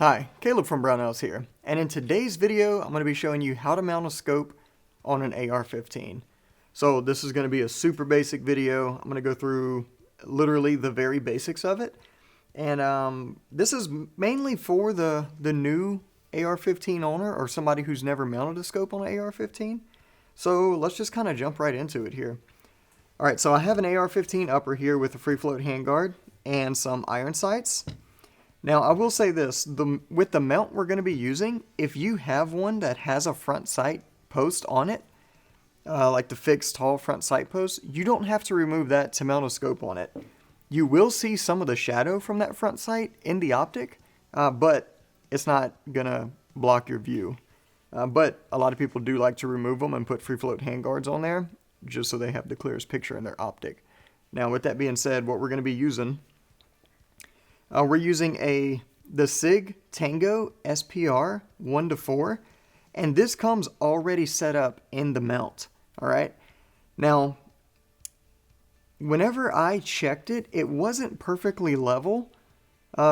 Hi, Caleb from Brownells here, and in today's video I'm going to be showing you how to mount a scope on an AR-15. So this is going to be a super basic video. I'm going to go through literally the very basics of it, and this is mainly for the new AR-15 owner or somebody who's never mounted a scope on an AR-15. So let's just kind of jump right into it here. Alright, so I have an AR-15 upper here with a free float handguard and some iron sights. Now, I will say this, with the mount we're going to be using, if you have one that has a front sight post on it, like the fixed tall front sight post, you don't have to remove that to mount a scope on it. You will see some of the shadow from that front sight in the optic, but it's not going to block your view. But a lot of people do like to remove them and put free float handguards on there, just so they have the clearest picture in their optic. Now, with that being said, what we're going to be using... we're using the SIG Tango SPR 1-4, and this comes already set up in the mount. Alright, now whenever I checked it, it wasn't perfectly level.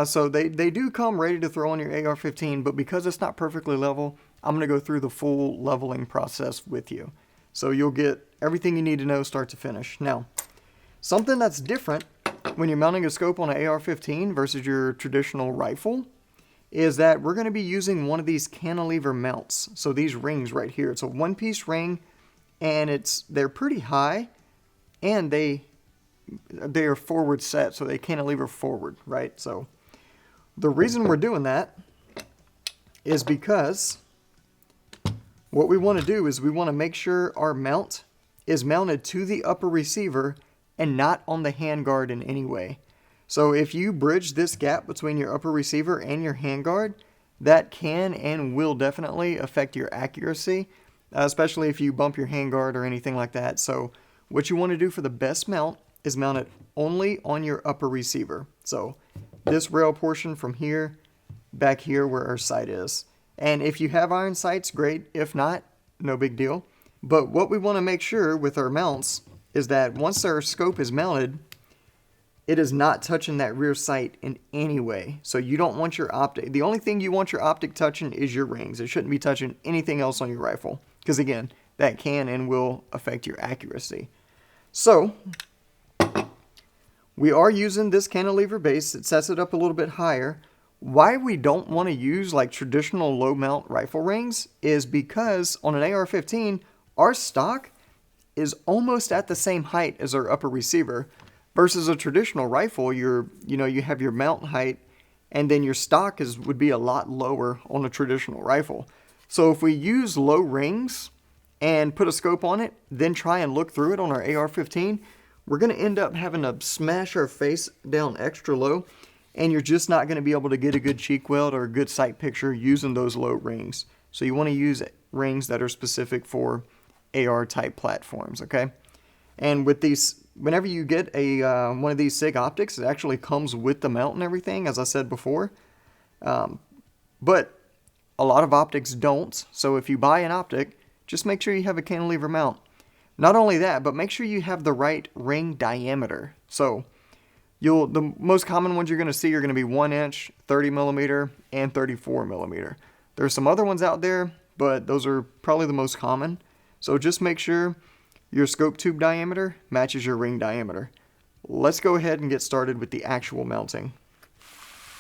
So they do come ready to throw on your AR-15, but because it's not perfectly level, I'm going to go through the full leveling process with you. So you'll get everything you need to know start to finish. Now, something that's different when you're mounting a scope on an AR-15 versus your traditional rifle is that we're going to be using one of these cantilever mounts. So these rings right here, it's a one-piece ring, and they're pretty high, and they are forward set, so they cantilever forward, right? So the reason we're doing that is because what we want to do is we want to make sure our mount is mounted to the upper receiver and not on the handguard in any way. So if you bridge this gap between your upper receiver and your handguard, that can and will definitely affect your accuracy, especially if you bump your handguard or anything like that. So what you want to do for the best mount is mount it only on your upper receiver. So this rail portion from here, back here where our sight is. And if you have iron sights, great. If not, no big deal. But what we want to make sure with our mounts is that once our scope is mounted, it is not touching that rear sight in any way. So you don't want your optic. The only thing you want your optic touching is your rings. It shouldn't be touching anything else on your rifle. Because again, that can and will affect your accuracy. So, we are using this cantilever base. It sets it up a little bit higher. Why we don't want to use like traditional low mount rifle rings is because on an AR-15, our stock is almost at the same height as our upper receiver, versus a traditional rifle. You have your mount height, and then your stock would be a lot lower on a traditional rifle. So if we use low rings and put a scope on it, then try and look through it on our AR-15, we're going to end up having to smash our face down extra low, and you're just not going to be able to get a good cheek weld or a good sight picture using those low rings. So you want to use rings that are specific for AR type platforms, okay? And with these, whenever you get one of these SIG optics, it actually comes with the mount and everything, as I said before. But a lot of optics don't, so if you buy an optic, just make sure you have a cantilever mount. Not only that, but make sure you have the right ring diameter. So the most common ones you're going to see are going to be 1 inch, 30 millimeter, and 34 millimeter. There's some other ones out there, but those are probably the most common. So just make sure your scope tube diameter matches your ring diameter. Let's go ahead and get started with the actual mounting.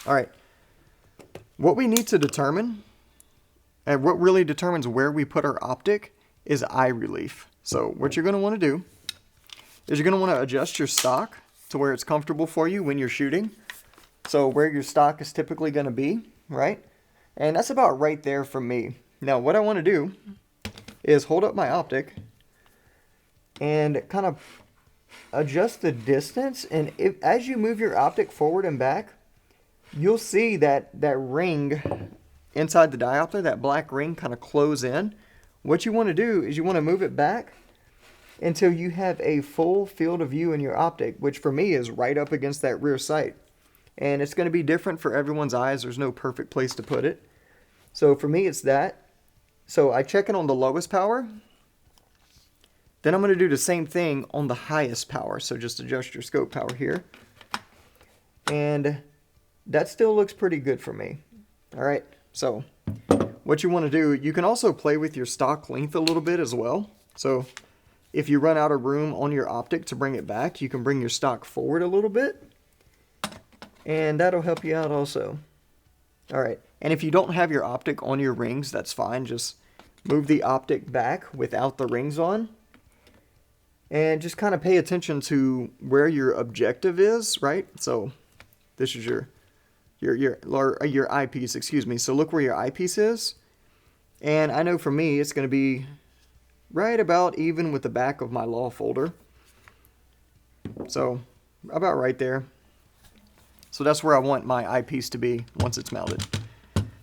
Alright, what we need to determine, and what really determines where we put our optic, is eye relief. So what you're going to want to do is you're going to want to adjust your stock to where it's comfortable for you when you're shooting. So where your stock is typically going to be, right? And that's about right there for me. Now what I want to do is hold up my optic and kind of adjust the distance, and as you move your optic forward and back, you'll see that ring inside the diopter, that black ring, kind of close in. What you want to do is you want to move it back until you have a full field of view in your optic, which for me is right up against that rear sight. And it's going to be different for everyone's eyes. There's no perfect place to put it. So for me, it's that. So I check it on the lowest power. Then I'm going to do the same thing on the highest power. So just adjust your scope power here. And that still looks pretty good for me. All right, so what you want to do, you can also play with your stock length a little bit as well. So if you run out of room on your optic to bring it back, you can bring your stock forward a little bit, and that'll help you out also. All right, and if you don't have your optic on your rings, that's fine. Just move the optic back without the rings on, and just kind of pay attention to where your objective is, right? So this is your eyepiece, excuse me. So look where your eyepiece is. And I know for me, it's going to be right about even with the back of my law folder. So about right there. So that's where I want my eyepiece to be once it's mounted.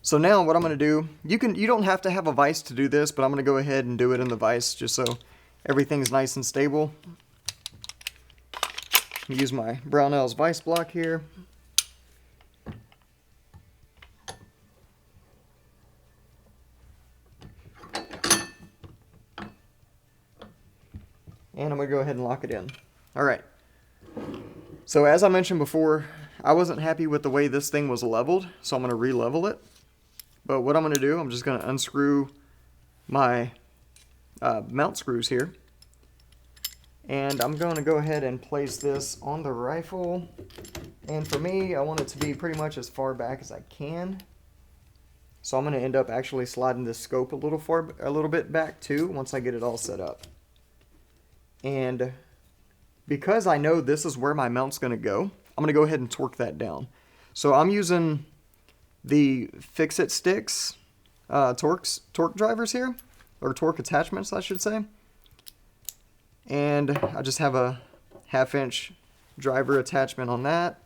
So now what I'm going to do, you don't have to have a vise to do this, but I'm going to go ahead and do it in the vise just so everything's nice and stable. Use my Brownells vise block here. And I'm going to go ahead and lock it in. All right. So as I mentioned before, I wasn't happy with the way this thing was leveled, so I'm going to re-level it. But what I'm going to do, I'm just going to unscrew my mount screws here. And I'm going to go ahead and place this on the rifle. And for me, I want it to be pretty much as far back as I can. So I'm going to end up actually sliding this scope a little bit back too once I get it all set up. And because I know this is where my mount's going to go, I'm going to go ahead and torque that down. So I'm using the Fix-It Sticks torque drivers here, or torque attachments I should say. And I just have a 1/2 inch driver attachment on that,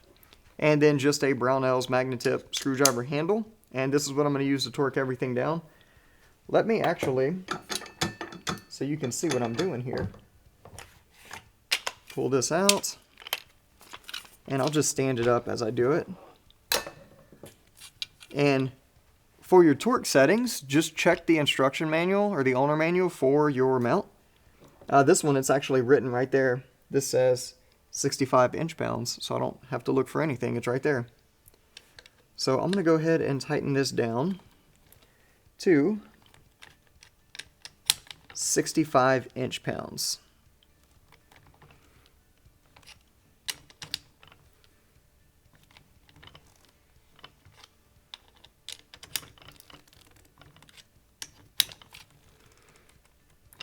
and then just a Brownells Magnetip screwdriver handle. And this is what I'm going to use to torque everything down. Let me actually, so you can see what I'm doing here, pull this out, and I'll just stand it up as I do it. And for your torque settings, just check the instruction manual or the owner manual for your mount. This one, it's actually written right there. This says 65 inch-pounds, so I don't have to look for anything. It's right there. So I'm going to go ahead and tighten this down to 65 inch-pounds.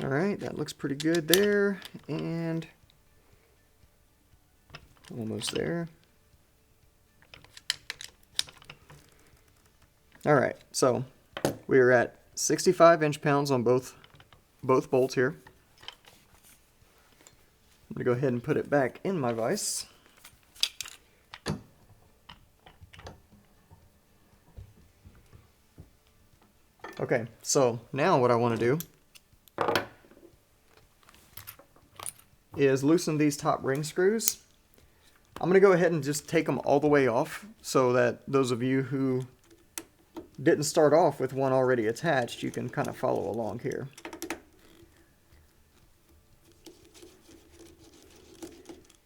All right, that looks pretty good there, and almost there. All right, so we are at 65 inch-pounds on both bolts here. I'm gonna go ahead and put it back in my vise. Okay, so now what I want to do is loosen these top ring screws. I'm going to go ahead and just take them all the way off so that those of you who didn't start off with one already attached, you can kind of follow along here.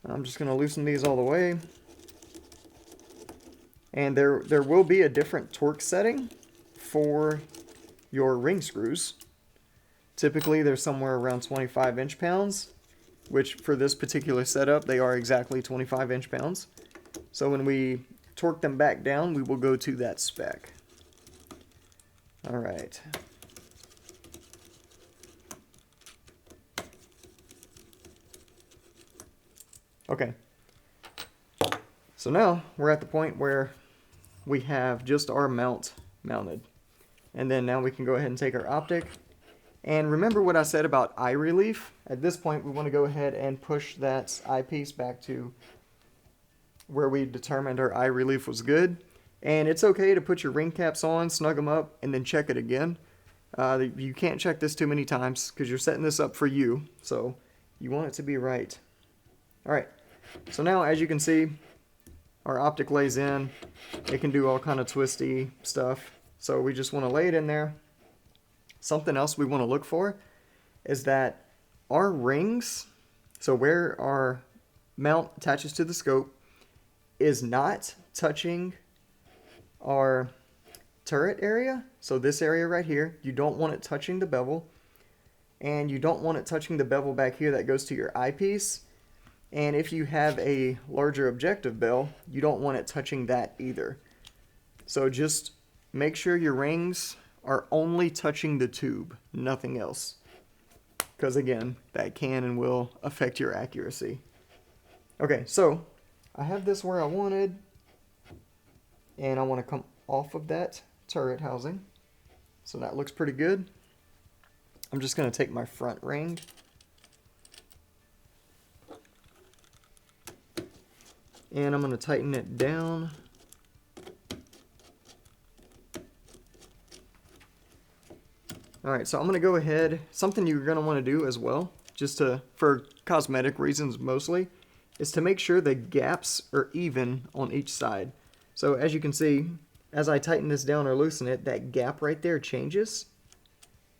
I'm just going to loosen these all the way. And there will be a different torque setting for your ring screws. Typically they're somewhere around 25 inch-pounds. Which for this particular setup, they are exactly 25 inch-pounds. So when we torque them back down, we will go to that spec. All right. Okay. So now we're at the point where we have just our mount mounted. And then now we can go ahead and take our optic. And remember what I said about eye relief? At this point, we want to go ahead and push that eyepiece back to where we determined our eye relief was good. And it's okay to put your ring caps on, snug them up, and then check it again. You can't check this too many times because you're setting this up for you. So you want it to be right. All right. So now, as you can see, our optic lays in. It can do all kind of twisty stuff. So we just want to lay it in there. Something else we want to look for is that our rings, so where our mount attaches to the scope, is not touching our turret area, so this area right here, you don't want it touching the bevel, and you don't want it touching the bevel back here that goes to your eyepiece. And if you have a larger objective bell, you don't want it touching that either. So just make sure your rings are only touching the tube, nothing else. Because again, that can and will affect your accuracy. Okay, so I have this where I wanted, and I want to come off of that turret housing. So that looks pretty good. I'm just going to take my front ring and I'm going to tighten it down. Alright, so I'm going to go ahead, something you're going to want to do as well, for cosmetic reasons mostly, is to make sure the gaps are even on each side. So as you can see, as I tighten this down or loosen it, that gap right there changes.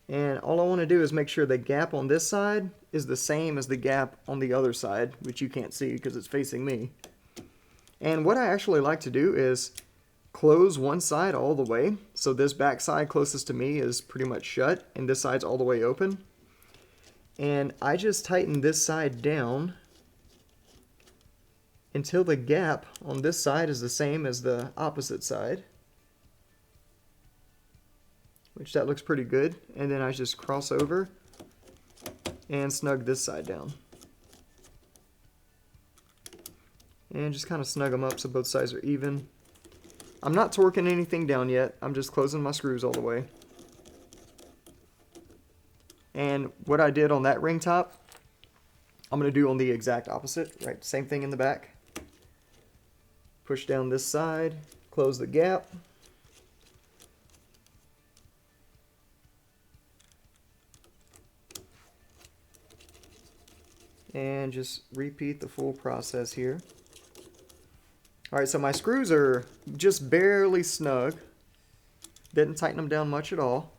And all I want to do is make sure the gap on this side is the same as the gap on the other side, which you can't see because it's facing me. And what I actually like to do is close one side all the way. So this back side closest to me is pretty much shut, and this side's all the way open. And I just tighten this side down until the gap on this side is the same as the opposite side. Which that looks pretty good. And then I just cross over and snug this side down. And just kind of snug them up so both sides are even. I'm not torquing anything down yet. I'm just closing my screws all the way. And what I did on that ring top, I'm going to do on the exact opposite. Right, same thing in the back. Push down this side, close the gap. And just repeat the full process here. Alright, so my screws are just barely snug. Didn't tighten them down much at all.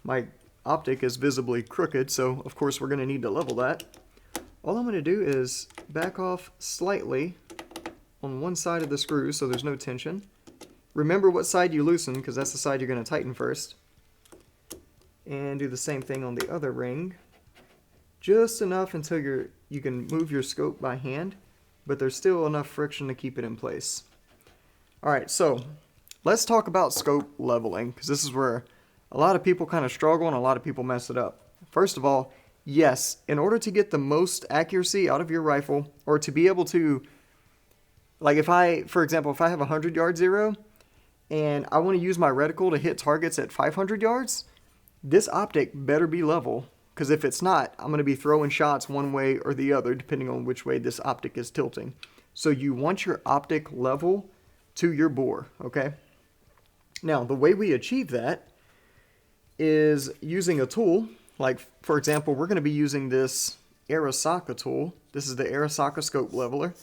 My optic is visibly crooked, so of course we're going to need to level that. All I'm going to do is back off slightly on one side of the screw so there's no tension. Remember what side you loosen, because that's the side you're going to tighten first. And do the same thing on the other ring. Just enough until you can move your scope by hand, but there's still enough friction to keep it in place. Alright, so let's talk about scope leveling, because this is where a lot of people kind of struggle and a lot of people mess it up. First of all, yes, in order to get the most accuracy out of your rifle, or to be able to, like for example, if I have a 100-yard zero, and I want to use my reticle to hit targets at 500 yards, this optic better be level. Because if it's not, I'm going to be throwing shots one way or the other, depending on which way this optic is tilting. So you want your optic level to your bore, okay? Now, the way we achieve that is using a tool. Like, for example, we're going to be using this Arisaka tool. This is the Arisaka scope leveler.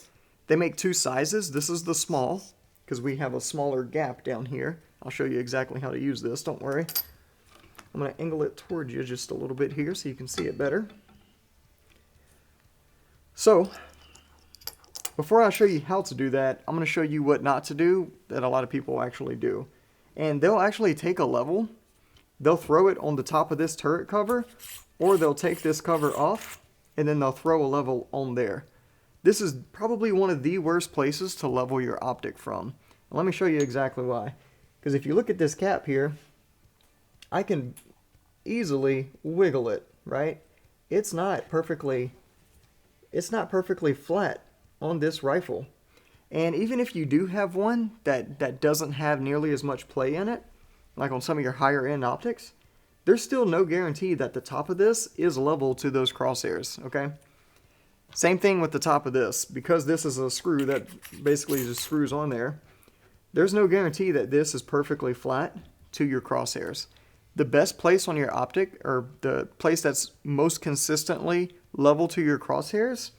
They make two sizes. This is the small, because we have a smaller gap down here. I'll show you exactly how to use this, don't worry. I'm going to angle it towards you just a little bit here so you can see it better. So, before I show you how to do that, I'm going to show you what not to do that a lot of people actually do. And they'll actually take a level, they'll throw it on the top of this turret cover, or they'll take this cover off, and then they'll throw a level on there. This is probably one of the worst places to level your optic from. And let me show you exactly why. Because if you look at this cap here, I can easily wiggle it, right? It's not perfectly flat on this rifle. And even if you do have one that doesn't have nearly as much play in it, like on some of your higher end optics, there's still no guarantee that the top of this is level to those crosshairs, okay? Same thing with the top of this. Because this is a screw that basically just screws on there, there's no guarantee that this is perfectly flat to your crosshairs. The best place on your optic, or the place that's most consistently level to your crosshairs,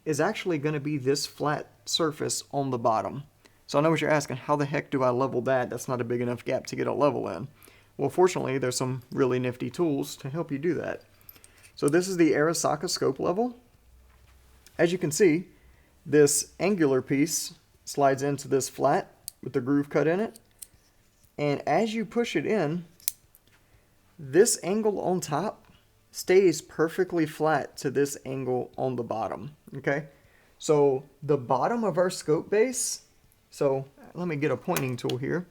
is actually going to be this flat surface on the bottom. So I know what you're asking, how the heck do I level that? That's not a big enough gap to get a level in. Well, fortunately, there's some really nifty tools to help you do that. So this is the Arisaka scope level. As you can see, this angular piece slides into this flat with the groove cut in it. And as you push it in, this angle on top stays perfectly flat to this angle on the bottom, okay? So the bottom of our scope base, so let me get a pointing tool here.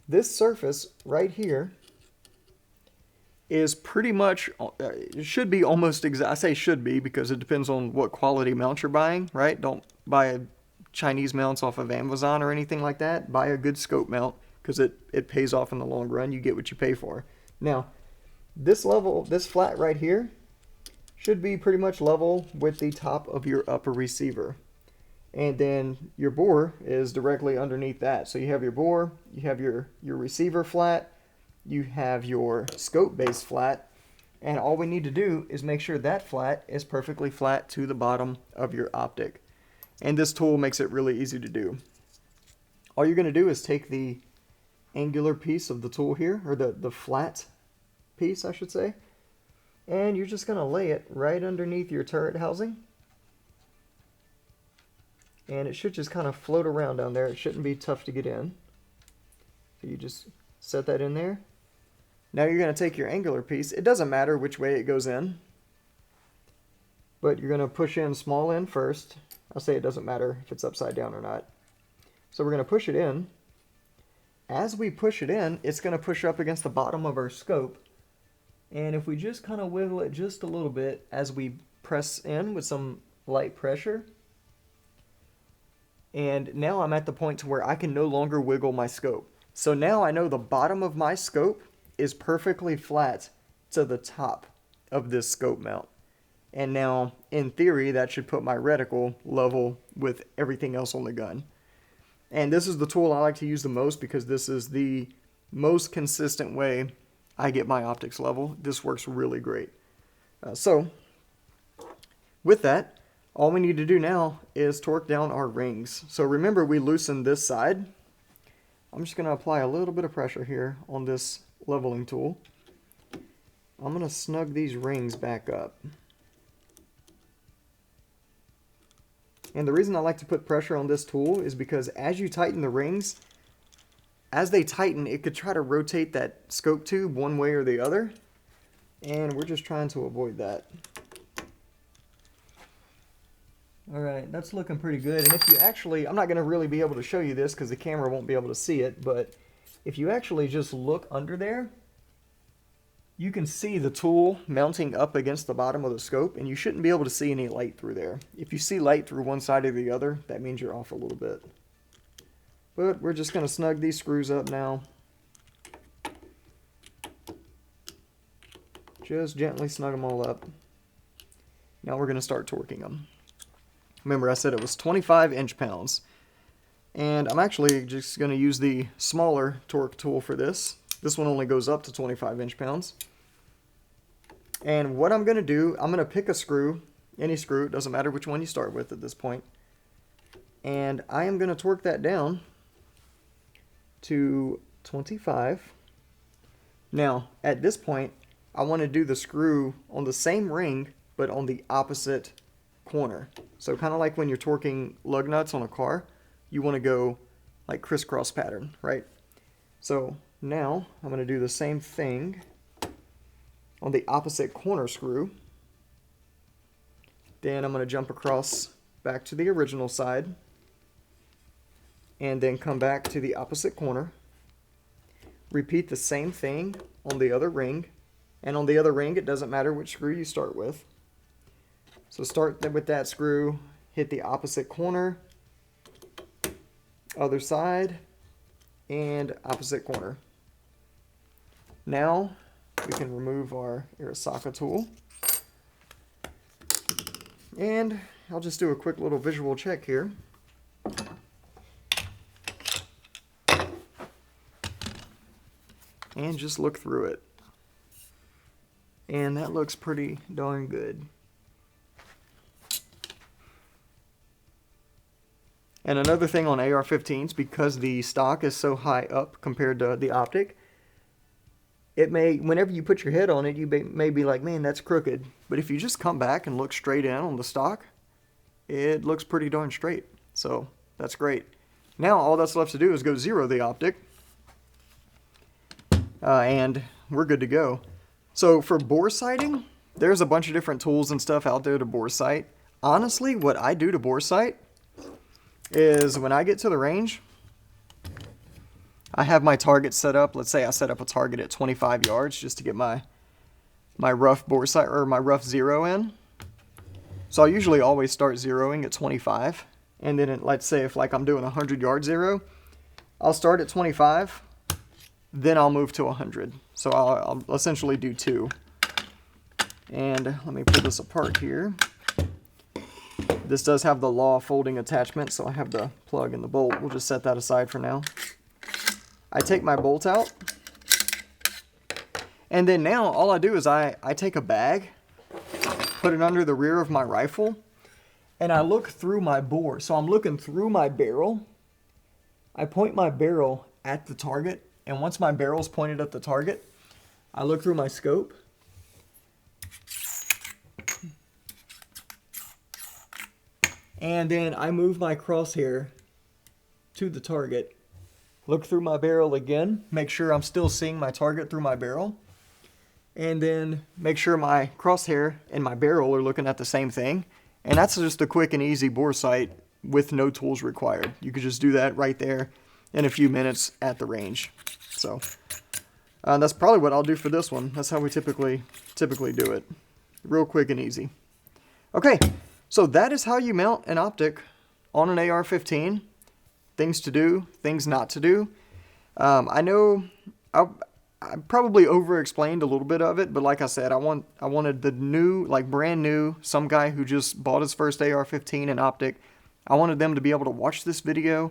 This surface right here is pretty much, it should be almost exact. I say should be because it depends on what quality mount you're buying, right? Don't buy Chinese mounts off of Amazon or anything like that. Buy a good scope mount because it pays off in the long run. You get what you pay for. Now, this level, this flat right here should be pretty much level with the top of your upper receiver. And then your bore is directly underneath that. So you have your bore, you have your receiver flat, you have your scope base flat, and all we need to do is make sure that flat is perfectly flat to the bottom of your optic. And this tool makes it really easy to do. All you're going to do is take the angular piece of the tool here, or the flat piece I should say, and you're just going to lay it right underneath your turret housing. And it should just kind of float around down there. It shouldn't be tough to get in. So you just set that in there. Now you're going to take your angular piece. It doesn't matter which way it goes in, but you're going to push in small end first. I'll say it doesn't matter if it's upside down or not. So we're going to push it in. As we push it in, it's going to push up against the bottom of our scope. And if we just kind of wiggle it just a little bit as we press in with some light pressure, and now I'm at the point to where I can no longer wiggle my scope. So now I know the bottom of my scope is perfectly flat to the top of this scope mount. And now, in theory, that should put my reticle level with everything else on the gun. And this is the tool I like to use the most because this is the most consistent way I get my optics level. This works really great. So, with that, all we need to do now is torque down our rings. So remember, we loosened this side. I'm just going to apply a little bit of pressure here on this leveling tool. I'm going to snug these rings back up. And the reason I like to put pressure on this tool is because as you tighten the rings, as they tighten, it could try to rotate that scope tube one way or the other. And we're just trying to avoid that. Alright, that's looking pretty good. And if you actually, I'm not going to really be able to show you this because the camera won't be able to see it, but if you actually just look under there, you can see the tool mounting up against the bottom of the scope, and you shouldn't be able to see any light through there. If you see light through one side or the other, that means you're off a little bit. But we're just going to snug these screws up now. Just gently snug them all up. Now we're going to start torquing them. Remember, I said it was 25 inch-pounds. And I'm actually just going to use the smaller torque tool for this. This one only goes up to 25 inch-pounds. And what I'm going to do, I'm going to pick a screw, any screw, it doesn't matter which one you start with at this point. And I am going to torque that down to 25. Now, at this point, I want to do the screw on the same ring, but on the opposite corner. So kind of like when you're torquing lug nuts on a car, you want to go like crisscross pattern, right? So now I'm going to do the same thing on the opposite corner screw. Then I'm going to jump across back to the original side and then come back to the opposite corner. Repeat the same thing on the other ring, and on the other ring it doesn't matter which screw you start with. So start with that screw, hit the opposite corner, other side, and opposite corner. Now we can remove our Arisaka tool. And I'll just do a quick little visual check here. And just look through it. And that looks pretty darn good. And another thing on AR-15s, because the stock is so high up compared to the optic, it may, whenever you put your head on it, you may be like, man, that's crooked. But if you just come back and look straight in on the stock, it looks pretty darn straight. So that's great. Now all that's left to do is go zero the optic, and we're good to go. So for bore sighting, there's a bunch of different tools and stuff out there to bore sight. Honestly, what I do to bore sight is when I get to the range, I have my target set up. Let's say I set up a target at 25 yards just to get my rough bore sight or my rough zero in. So I usually always start zeroing at 25. And then let's say if like I'm doing a 100-yard zero, I'll start at 25, then I'll move to 100. So I'll essentially do 2. And let me pull this apart here. This does have the law folding attachment, so I have the plug and the bolt. We'll just set that aside for now. I take my bolt out, and then now all I do is I take a bag, put it under the rear of my rifle, and I look through my bore. So I'm looking through my barrel. I point my barrel at the target, and once my barrel's pointed at the target, I look through my scope. And then I move my crosshair to the target. Look through my barrel again, make sure I'm still seeing my target through my barrel. And then make sure my crosshair and my barrel are looking at the same thing. And that's just a quick and easy bore sight with no tools required. You could just do that right there in a few minutes at the range. So that's probably what I'll do for this one. That's how we typically do it. Real quick and easy. Okay, so that is how you mount an optic on an AR-15. Things to do, things not to do. I know I probably over-explained a little bit of it, but like I said, I wanted the new, like brand new, some guy who just bought his first AR-15 and optic. I wanted them to be able to watch this video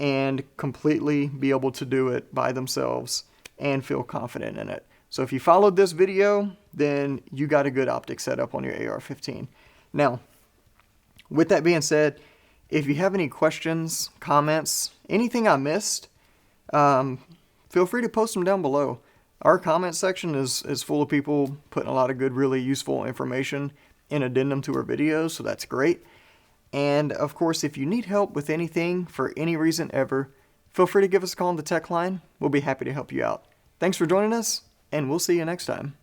and completely be able to do it by themselves and feel confident in it. So if you followed this video, then you got a good optic setup on your AR-15. Now, with that being said, if you have any questions, comments, anything I missed, feel free to post them down below. Our comment section is full of people putting a lot of good, really useful information in addendum to our videos, so that's great. And of course, if you need help with anything for any reason ever, feel free to give us a call on the tech line. We'll be happy to help you out. Thanks for joining us, and we'll see you next time.